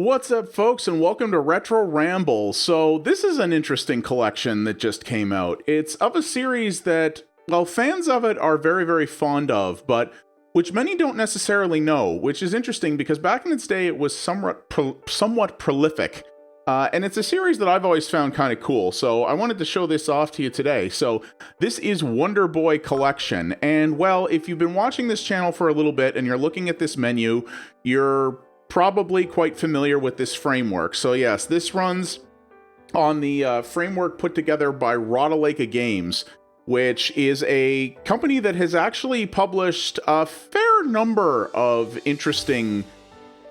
What's up, folks, and welcome to Retro Ramble. So this is an interesting collection that just came out. It's of a series that, well, fans of it are very, very fond of, but which many don't necessarily know, which is interesting because back in its day it was somewhat prolific. And it's a series that I've always found kind of cool, so I wanted to show this off to you today. So this is Wonder Boy Collection, and well, if you've been watching this channel for a little bit and you're looking at this menu, you're probably quite familiar with this framework. So yes, this runs on the framework put together by Rodaleka Games, which is a company that has actually published a fair number of interesting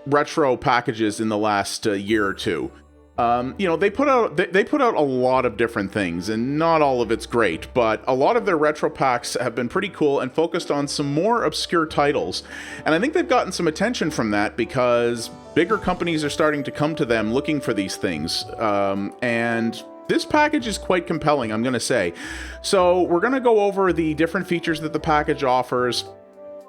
retro packages in the last year or two. They put out a lot of different things, and not all of it's great, but a lot of their retro packs have been pretty cool and focused on some more obscure titles. And I think they've gotten some attention from that because bigger companies are starting to come to them looking for these things. And this package is quite compelling, I'm going to say. So we're going to go over the different features that the package offers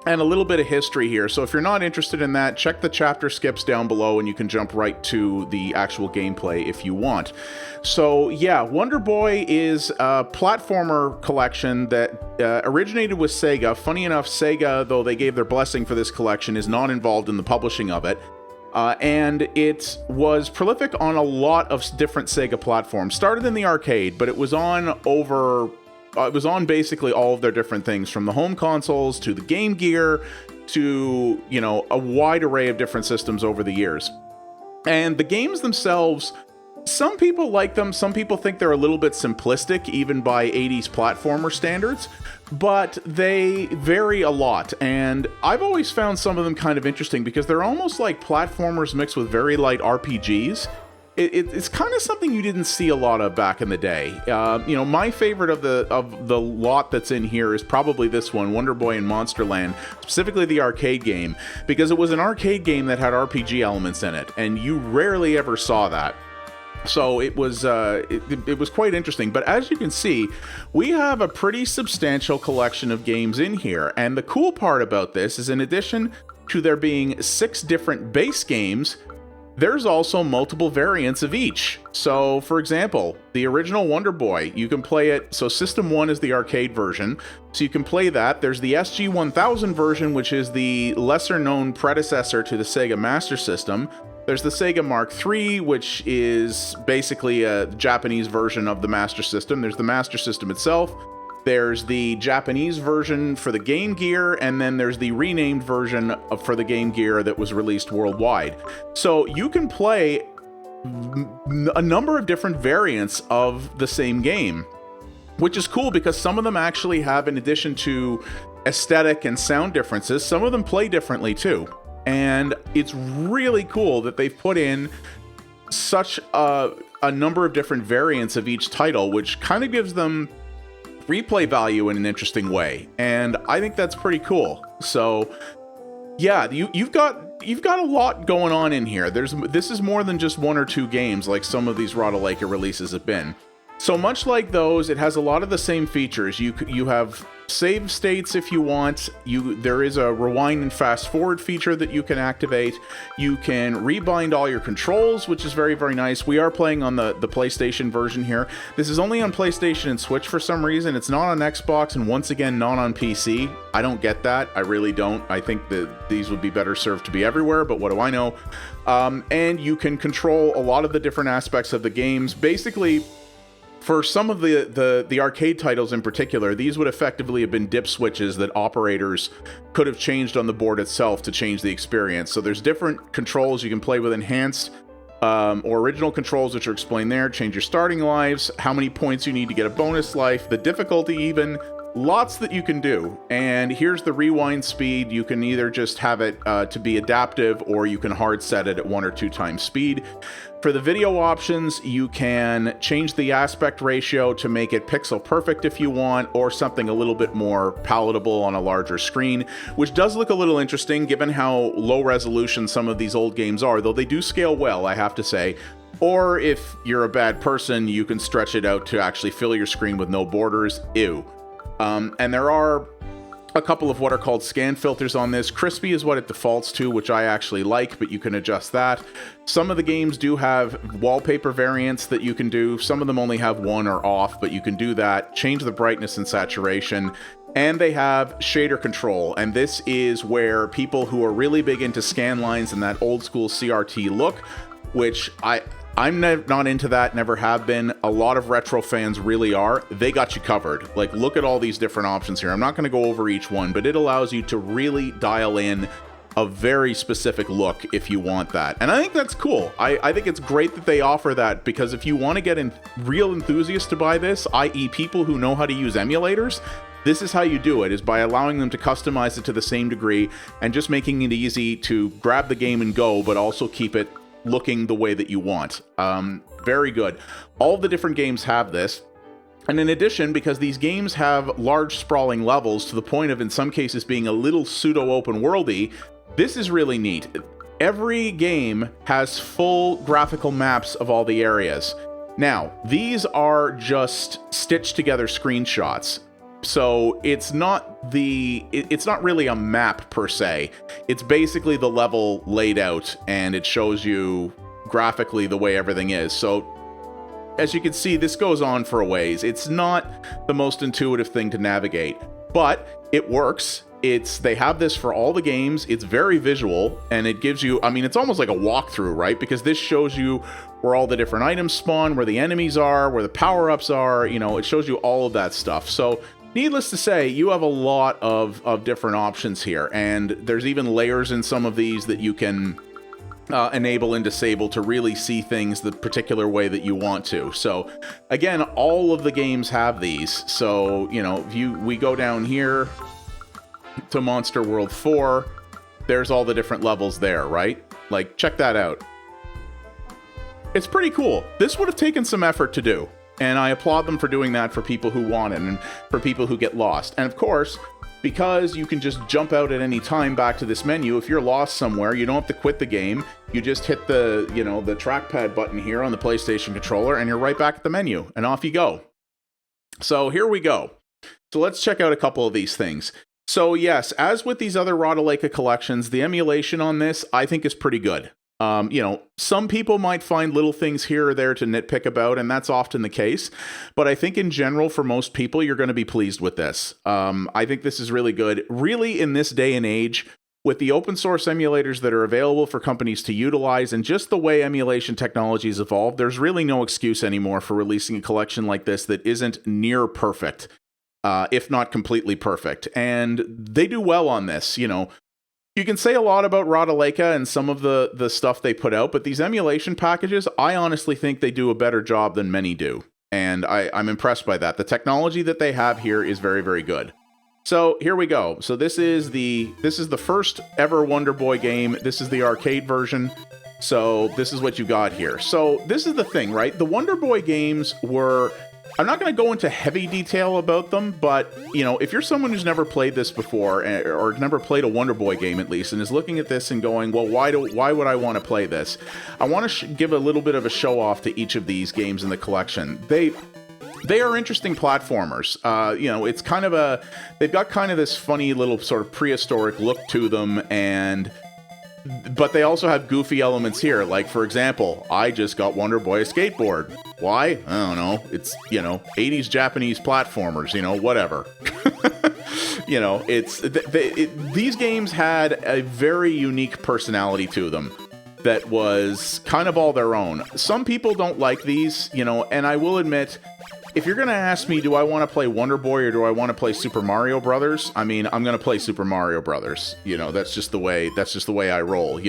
and a little bit of history here. So if you're not interested in that, check the chapter skips down below and you can jump right to the actual gameplay if you want. So yeah, Wonder Boy is a platformer collection that originated with SEGA. Funny enough, SEGA, though they gave their blessing for this collection, is not involved in the publishing of it. And it was prolific on a lot of different SEGA platforms. Started in the arcade, but it was on basically all of their different things, from the home consoles to the Game Gear to, a wide array of different systems over the years. And the games themselves, some people like them, some people think they're a little bit simplistic, even by 80s platformer standards, but they vary a lot. And I've always found some of them kind of interesting because they're almost like platformers mixed with very light RPGs. It's kind of something you didn't see a lot of back in the day. My favorite of the lot that's in here is probably this one, Wonder Boy in Monsterland, specifically the arcade game, because it was an arcade game that had RPG elements in it, and you rarely ever saw that. So it was quite interesting. But as you can see, we have a pretty substantial collection of games in here, and the cool part about this is, in addition to there being 6 different base games, there's also multiple variants of each. So, for example, the original Wonder Boy, you can play it, so System 1 is the arcade version, so you can play that. There's the SG-1000 version, which is the lesser-known predecessor to the Sega Master System. There's the Sega Mark III, which is basically a Japanese version of the Master System. There's the Master System itself. There's the Japanese version for the Game Gear, and then there's the renamed version for the Game Gear that was released worldwide. So you can play a number of different variants of the same game, which is cool because some of them actually have, in addition to aesthetic and sound differences, some of them play differently too. And it's really cool that they've put in such a number of different variants of each title, which kind of gives them replay value in an interesting way, and I think that's pretty cool. So yeah, you've got a lot going on in here. This is more than just 1 or 2 games like some of these Rodaleka releases have been. So much like those, it has a lot of the same features. You have save states if you want. There is a rewind and fast forward feature that you can activate. You can rebind all your controls, which is very, very nice. We are playing on the PlayStation version here. This is only on PlayStation and Switch for some reason. It's not on Xbox, and once again, not on PC. I don't get that. I really don't. I think that these would be better served to be everywhere, but what do I know? And you can control a lot of the different aspects of the games. Basically, for some of the arcade titles in particular, these would effectively have been dip switches that operators could have changed on the board itself to change the experience. So there's different controls you can play with: enhanced or original controls, which are explained there, change your starting lives, how many points you need to get a bonus life, the difficulty even, lots that you can do. And here's the rewind speed. You can either just have it to be adaptive, or you can hard set it at 1 or 2 times speed. For the video options, you can change the aspect ratio to make it pixel perfect if you want, or something a little bit more palatable on a larger screen, which does look a little interesting given how low resolution some of these old games are, though they do scale well, I have to say. Or if you're a bad person, you can stretch it out to actually fill your screen with no borders. Ew. And there are a couple of what are called scan filters on this. Crispy is what it defaults to, which I actually like, but you can adjust that. Some of the games do have wallpaper variants that you can do. Some of them only have one or off, but you can do that. Change the brightness and saturation. And they have shader control, and this is where people who are really big into scan lines and that old school CRT look, which I'm not into that, never have been. A lot of retro fans really are. They got you covered. Like, look at all these different options here. I'm not going to go over each one, but it allows you to really dial in a very specific look if you want that. And I think that's cool. I think it's great that they offer that, because if you want to get real enthusiasts to buy this, i.e. people who know how to use emulators, this is how you do it, is by allowing them to customize it to the same degree and just making it easy to grab the game and go, but also keep it looking the way that you want. Very good. All the different games have this. And in addition, because these games have large sprawling levels to the point of in some cases being a little pseudo open worldy, this is really neat. Every game has full graphical maps of all the areas. Now, these are just stitched together screenshots. So it's not really a map per se. It's basically the level laid out, and it shows you graphically the way everything is. So as you can see, this goes on for a ways. It's not the most intuitive thing to navigate, but it works. They have this for all the games. It's very visual, and it gives you, I mean, it's almost like a walkthrough, right? Because this shows you where all the different items spawn, where the enemies are, where the power-ups are, you know, it shows you all of that stuff. So needless to say, you have a lot of different options here, and there's even layers in some of these that you can enable and disable to really see things the particular way that you want to. So again, all of the games have these. So, you know, we go down here to Monster World 4, there's all the different levels there, right? Like, check that out. It's pretty cool. This would have taken some effort to do, and I applaud them for doing that for people who want it and for people who get lost. And of course, because you can just jump out at any time back to this menu, if you're lost somewhere, you don't have to quit the game. You just hit the trackpad button here on the PlayStation controller, and you're right back at the menu, and off you go. So here we go. So let's check out a couple of these things. So yes, as with these other Rodaleka collections, the emulation on this, I think, is pretty good. Some people might find little things here or there to nitpick about, and that's often the case. But I think in general, for most people, you're going to be pleased with this. I think this is really good. Really, in this day and age, with the open source emulators that are available for companies to utilize, and just the way emulation technologies evolve, there's really no excuse anymore for releasing a collection like this that isn't near perfect, if not completely perfect. And they do well on this, you know. You can say a lot about Rodaleka and some of the stuff they put out, but these emulation packages, I honestly think they do a better job than many do. And I'm impressed by that. The technology that they have here is very, very good. So here we go. So this is the first ever Wonder Boy game. This is the arcade version. So this is what you got here. So this is the thing, right? The Wonder Boy games were... I'm not going to go into heavy detail about them, but, you know, if you're someone who's never played this before, or never played a Wonder Boy game at least, and is looking at this and going, well, why would I want to play this? I want to give a little bit of a show off to each of these games in the collection. They are interesting platformers. It's kind of they've got kind of this funny little sort of prehistoric look to them, but they also have goofy elements here. Like, for example, I just got Wonder Boy a skateboard. Why? I don't know. It's, 80s Japanese platformers, whatever. These games had a very unique personality to them that was kind of all their own. Some people don't like these, and I will admit, if you're going to ask me, do I want to play Wonder Boy or do I want to play Super Mario Brothers? I mean, I'm going to play Super Mario Brothers. That's just the way I roll,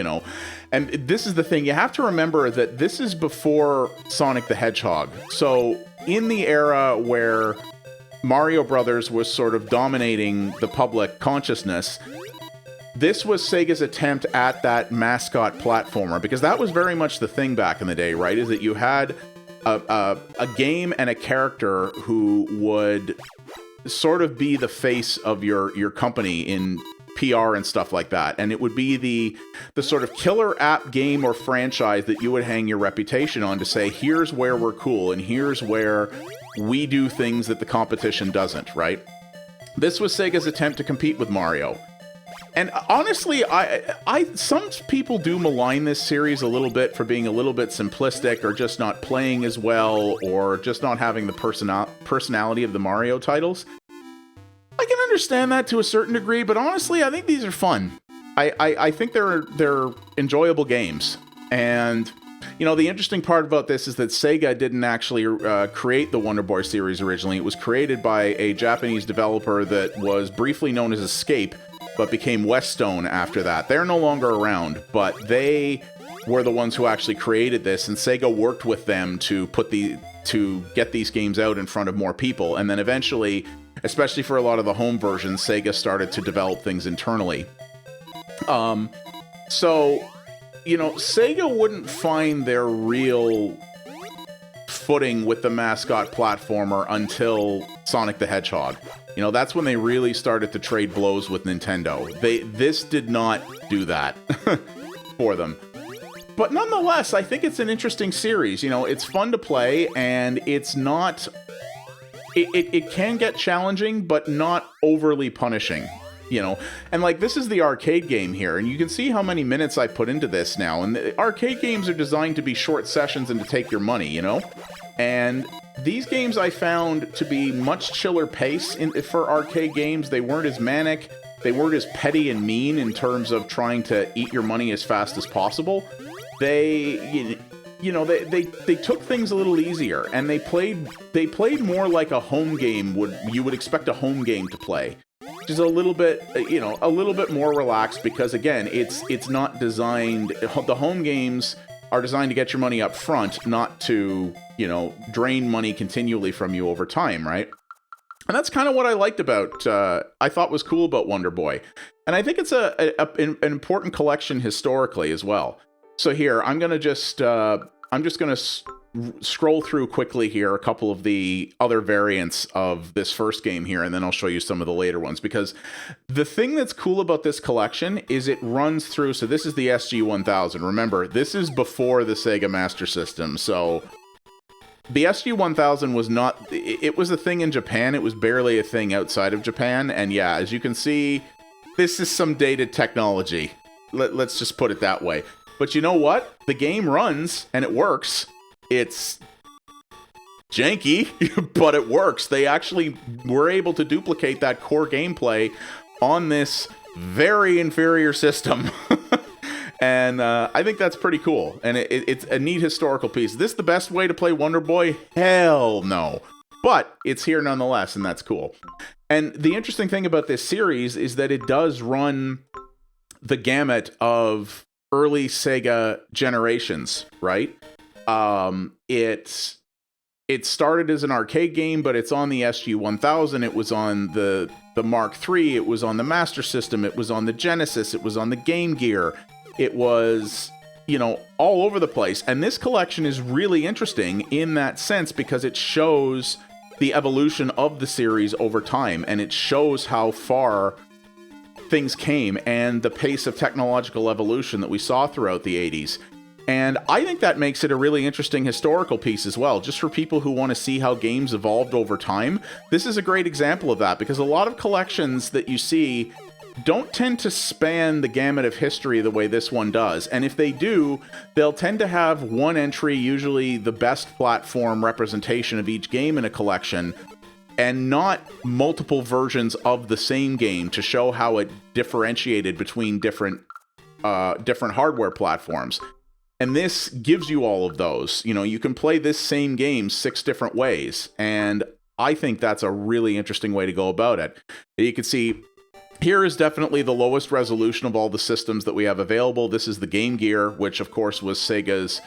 And this is the thing. You have to remember that this is before Sonic the Hedgehog. So in the era where Mario Brothers was sort of dominating the public consciousness, this was Sega's attempt at that mascot platformer, because that was very much the thing back in the day, right? Is that you had a game and a character who would sort of be the face of your company in PR and stuff like that, and it would be the sort of killer app game or franchise that you would hang your reputation on to say, here's where we're cool and here's where we do things that the competition doesn't, right? This was Sega's attempt to compete with Mario. And honestly, some people do malign this series a little bit for being a little bit simplistic, or just not playing as well, or just not having the personality of the Mario titles. I can understand that to a certain degree, but honestly, I think these are fun. I think they're enjoyable games. And you know, the interesting part about this is that Sega didn't actually create the Wonder Boy series originally. It was created by a Japanese developer that was briefly known as Escape, but became Westone after that. They're no longer around, but they were the ones who actually created this, and Sega worked with them to get these games out in front of more people. And then eventually, especially for a lot of the home versions, Sega started to develop things internally. So, you know, Sega wouldn't find their real footing with the mascot platformer until Sonic the Hedgehog. You know, that's when they really started to trade blows with Nintendo. This did not do that for them. But nonetheless, I think it's an interesting series. You know, it's fun to play, and it's not... It can get challenging, but not overly punishing. You know, and like, this is the arcade game here, and you can see how many minutes I put into this now. And the arcade games are designed to be short sessions and to take your money, you know? And these games I found to be much chiller pace for arcade games. They weren't as manic. They weren't as petty and mean in terms of trying to eat your money as fast as possible. They took things a little easier, and they played more like a home game you would expect a home game to play. Which is a little bit more relaxed, because again, it's not designed. The home games are designed to get your money up front, not to, you know, drain money continually from you over time, right? And that's kind of what I liked about, I thought was cool about Wonder Boy. And I think it's an important collection historically as well. So here, I'm just gonna scroll through quickly here a couple of the other variants of this first game here, and then I'll show you some of the later ones, because the thing that's cool about this collection is it runs through. So this is the SG-1000. Remember, this is before the Sega Master System, so the SG-1000 was not... It was a thing in Japan. It was barely a thing outside of Japan, and yeah, as you can see, this is some dated technology. Let's just put it that way. But you know what? The game runs, and it works. It's janky, but it works. They actually were able to duplicate that core gameplay on this very inferior system. And I think that's pretty cool. And it's a neat historical piece. Is this the best way to play Wonder Boy? Hell no. But it's here nonetheless, and that's cool. And the interesting thing about this series is that it does run the gamut of early Sega generations, right? It started as an arcade game, but it's on the SG-1000. It was on the Mark III. It was on the Master System. It was on the Genesis. It was on the Game Gear. It was, you know, all over the place. And this collection is really interesting in that sense, because it shows the evolution of the series over time, and it shows how far things came and the pace of technological evolution that we saw throughout the 80s. And I think that makes it a really interesting historical piece as well, just for people who want to see how games evolved over time. This is a great example of that, because a lot of collections that you see don't tend to span the gamut of history the way this one does. And if they do, they'll tend to have one entry, usually the best platform representation of each game in a collection, and not multiple versions of the same game to show how it differentiated between different hardware platforms. And this gives you all of those. You know, you can play this same game 6 different ways, and I think that's a really interesting way to go about it. You can see here is definitely the lowest resolution of all the systems that we have available. This is the Game Gear, which of course was Sega's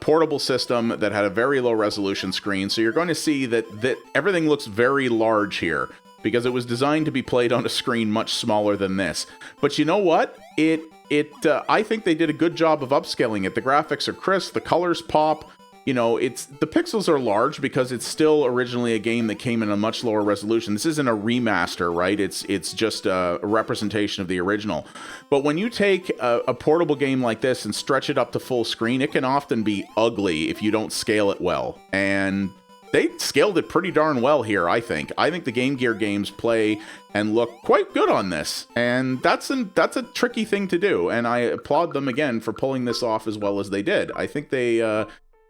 portable system that had a very low resolution screen. So you're going to see that everything looks very large here, because it was designed to be played on a screen much smaller than this. But you know what? I think they did a good job of upscaling it. The graphics are crisp, the colors pop. You know, the pixels are large because it's still originally a game that came in a much lower resolution. This isn't a remaster, right? It's just a representation of the original. But when you take a portable game like this and stretch it up to full screen, it can often be ugly if you don't scale it well. And they scaled it pretty darn well here, I think. I think the Game Gear games play and look quite good on this, and that's a tricky thing to do, and I applaud them again for pulling this off as well as they did. I think they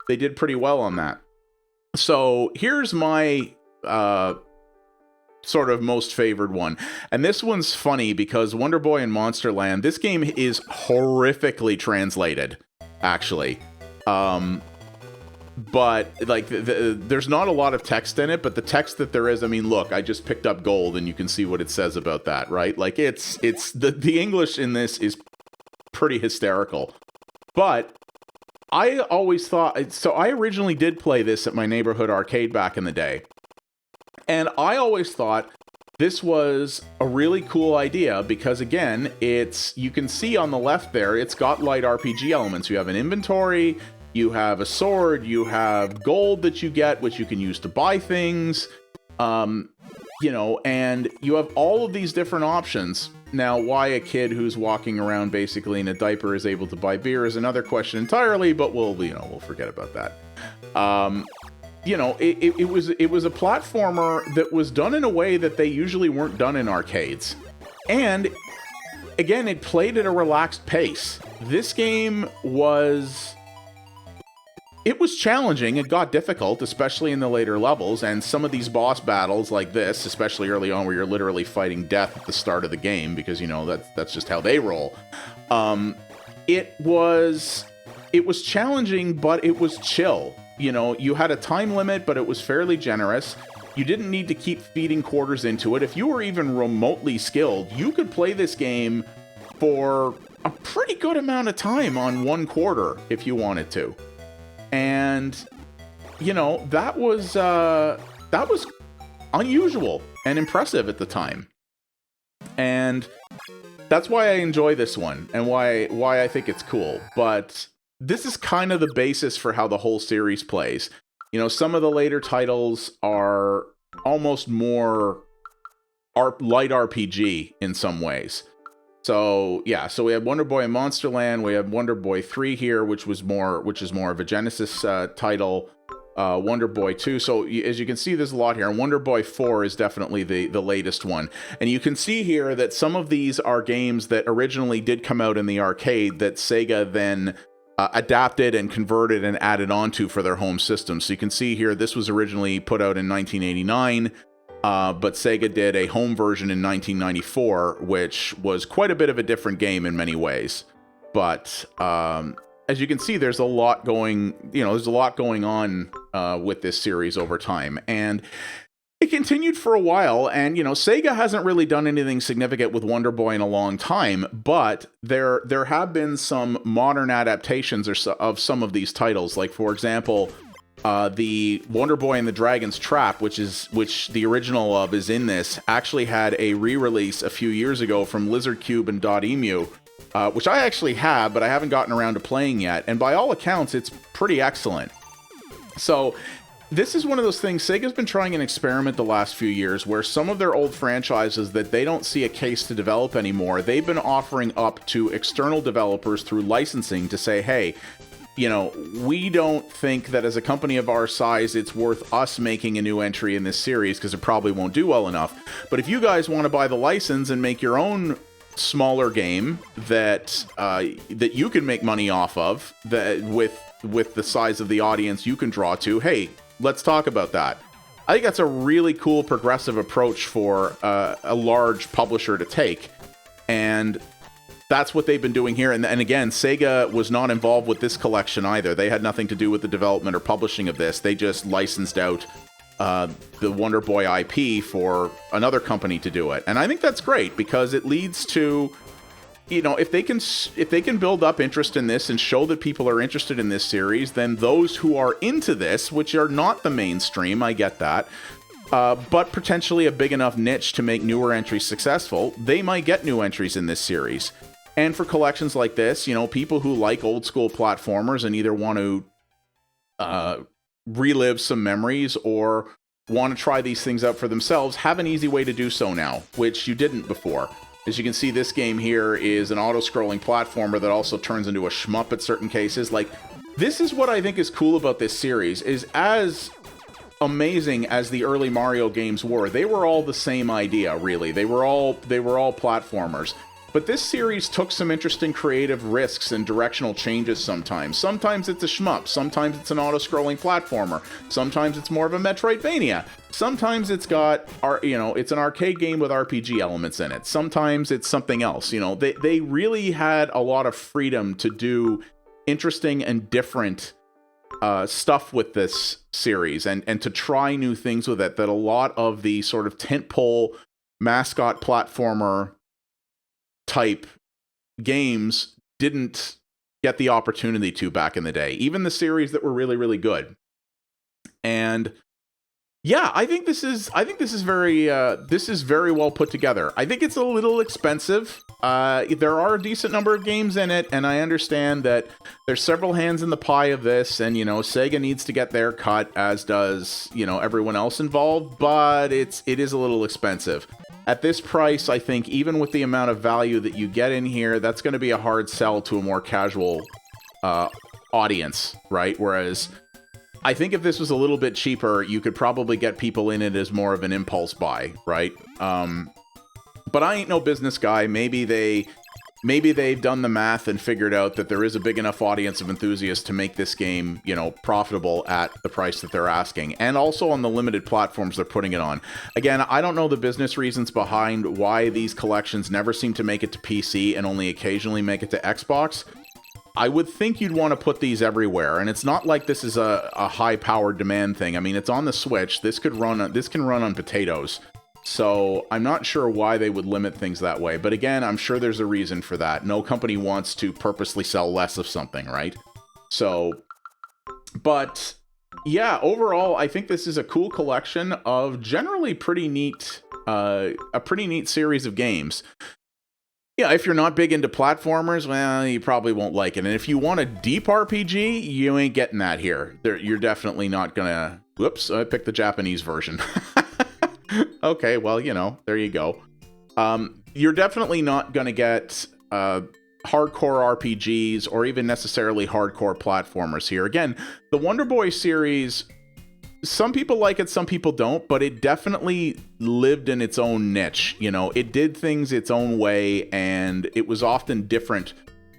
did pretty well on that. So here's my sort of most favored one, and this one's funny because Wonder Boy and Monsterland, this game is horrifically translated, actually. But like there's not a lot of text in it, but the text that there is, I mean, look, I just picked up gold and you can see what it says about that, right? Like it's the English in this is pretty hysterical. But I always thought, so I originally did play this at my neighborhood arcade back in the day, and I always thought this was a really cool idea because, again, you can see on the left there, it's got light RPG elements. You have an inventory, you have a sword, you have gold that you get, which you can use to buy things, and you have all of these different options. Now, why a kid who's walking around basically in a diaper is able to buy beer is another question entirely, but we'll forget about that. It was a platformer that was done in a way that they usually weren't done in arcades. And again, it played at a relaxed pace. This game was challenging. It got difficult, especially in the later levels, and some of these boss battles like this, especially early on where you're literally fighting death at the start of the game because, that's just how they roll. It was challenging, but it was chill. You had a time limit, but it was fairly generous. You didn't need to keep feeding quarters into it. If you were even remotely skilled, you could play this game for a pretty good amount of time on one quarter if you wanted to. And, that was unusual and impressive at the time. And that's why I enjoy this one and why I think it's cool. But this is kind of the basis for how the whole series plays. Some of the later titles are almost more light RPG in some ways. So we have Wonder Boy and Monsterland. We have Wonder Boy 3 here, which is more of a Genesis title. Wonder Boy 2. So as you can see, there's a lot here. And Wonder Boy 4 is definitely the latest one. And you can see here that some of these are games that originally did come out in the arcade that Sega then adapted and converted and added onto for their home system. So you can see here, this was originally put out in 1989. But Sega did a home version in 1994, which was quite a bit of a different game in many ways. But as you can see, there's a lot going on with this series over time, and it continued for a while. And Sega hasn't really done anything significant with Wonder Boy in a long time, but there have been some modern adaptations of some of these titles, like for example, the Wonder Boy and the Dragon's Trap, which the original of is in this, actually had a re-release a few years ago from Lizard Cube and Dotemu, which I actually have, but I haven't gotten around to playing yet. And by all accounts, it's pretty excellent. So this is one of those things, Sega's been trying an experiment the last few years where some of their old franchises that they don't see a case to develop anymore, they've been offering up to external developers through licensing to say, hey, we don't think that as a company of our size, it's worth us making a new entry in this series because it probably won't do well enough. But if you guys want to buy the license and make your own smaller game that you can make money off of, that with the size of the audience you can draw to, hey, let's talk about that. I think that's a really cool progressive approach for a large publisher to take. And that's what they've been doing here. And again, Sega was not involved with this collection either. They had nothing to do with the development or publishing of this. They just licensed out the Wonder Boy IP for another company to do it. And I think that's great because it leads to, if they can build up interest in this and show that people are interested in this series, then those who are into this, which are not the mainstream, I get that, but potentially a big enough niche to make newer entries successful, they might get new entries in this series. And for collections like this, people who like old school platformers and either want to relive some memories or want to try these things out for themselves have an easy way to do so now, which you didn't before. As you can see, this game here is an auto-scrolling platformer that also turns into a shmup at certain cases. Like, this is what I think is cool about this series, is as amazing as the early Mario games were, they were all the same idea, really. They were all platformers. But this series took some interesting creative risks and directional changes sometimes. Sometimes it's a shmup. Sometimes it's an auto-scrolling platformer. Sometimes it's more of a Metroidvania. Sometimes it's got, it's an arcade game with RPG elements in it. Sometimes it's something else. They really had a lot of freedom to do interesting and different stuff with this series and to try new things with it that a lot of the sort of tentpole mascot platformer type games didn't get the opportunity to back in the day, even the series that were really, really good. And yeah, I think this is very well put together. I think it's a little expensive. There are a decent number of games in it, and I understand that there's several hands in the pie of this, and Sega needs to get their cut, as does everyone else involved. But it is a little expensive. At this price, I think even with the amount of value that you get in here, that's going to be a hard sell to a more casual audience, right? Whereas I think if this was a little bit cheaper, you could probably get people in it as more of an impulse buy, right? But I ain't no business guy. Maybe they've done the math and figured out that there is a big enough audience of enthusiasts to make this game, profitable at the price that they're asking, and also on the limited platforms they're putting it on. Again, I don't know the business reasons behind why these collections never seem to make it to PC and only occasionally make it to Xbox. I would think you'd want to put these everywhere, and it's not like this is a high-powered demand thing. I mean, it's on the Switch. This can run on potatoes. So I'm not sure why they would limit things that way. But again, I'm sure there's a reason for that. No company wants to purposely sell less of something, right? So, but yeah, overall, I think this is a cool collection of generally a pretty neat series of games. Yeah, if you're not big into platformers, well, you probably won't like it. And if you want a deep RPG, you ain't getting that here. You're definitely not gonna... Whoops, I picked the Japanese version. Okay, well, there you go. You're definitely not going to get hardcore RPGs or even necessarily hardcore platformers here. Again, the Wonder Boy series, some people like it, some people don't, but it definitely lived in its own niche. It did things its own way, and it was often different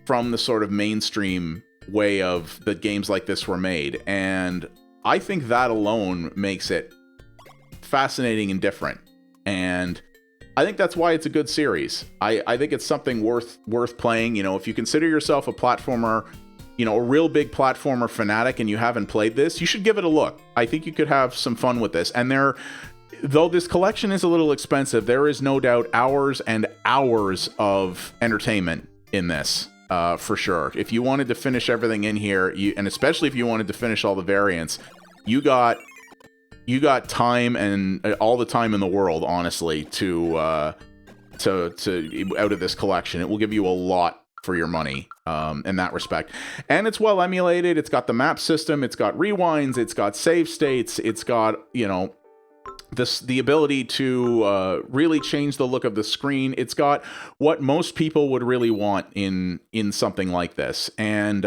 from the sort of mainstream way of that games like this were made. And I think that alone makes it fascinating and different, and I think that's why it's a good series. I think it's something worth playing. If you consider yourself a platformer, a real big platformer fanatic, and you haven't played this, you should give it a look. I think you could have some fun with this. And though this collection is a little expensive, there is no doubt hours and hours of entertainment in this, for sure. If you wanted to finish everything in here, and especially if you wanted to finish all the variants, you got time and all the time in the world, honestly, to out of this collection. It will give you a lot for your money in that respect. And it's well emulated. It's got the map system. It's got rewinds. It's got save states. It's got, the ability to really change the look of the screen. It's got what most people would really want in something like this. And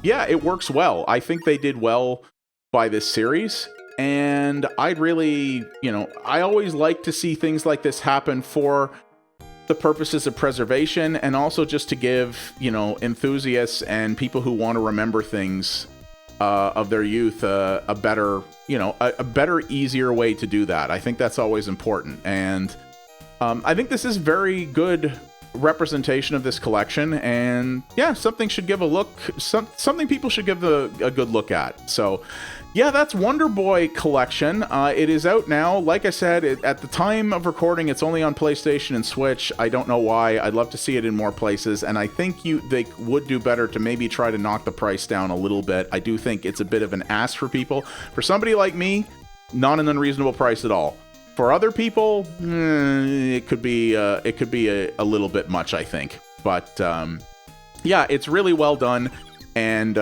yeah, it works well. I think they did well by this series. And I'd really, I always like to see things like this happen for the purposes of preservation, and also just to give, enthusiasts and people who want to remember things of their youth a better, a better, easier way to do that. I think that's always important. And I think this is very good representation of this collection, and yeah, something should give a look, something people should give a good look at. So yeah, that's Wonder Boy Collection. It is out now. Like I said, at the time of recording, it's only on PlayStation and Switch. I don't know why. I'd love to see it in more places, and I think they would do better to maybe try to knock the price down a little bit. I do think it's a bit of an ask for people. For somebody like me, not an unreasonable price at all. For other people, it could be a little bit much, I think. But yeah, it's really well done, and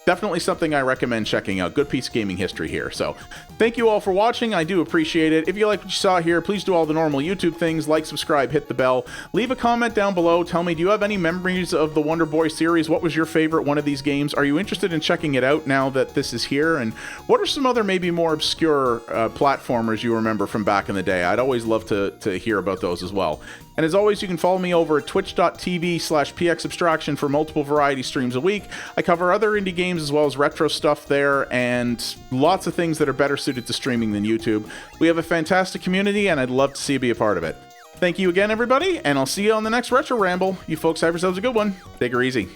definitely something I recommend checking out. Good piece of gaming history here. So thank you all for watching. I do appreciate it. If you like what you saw here, please do all the normal YouTube things, like, subscribe, hit the bell, leave a comment down below. Tell me, do you have any memories of the Wonder Boy series? What was your favorite one of these games? Are you interested in checking it out now that this is here? And what are some other maybe more obscure platformers you remember from back in the day? I'd always love to hear about those as well. And as always, you can follow me over at twitch.tv/pxabstraction for multiple variety streams a week. I cover other indie games as well as retro stuff there, and lots of things that are better suited to streaming than YouTube. We have a fantastic community, and I'd love to see you be a part of it. Thank you again, everybody, and I'll see you on the next Retro Ramble. You folks have yourselves a good one. Take her easy.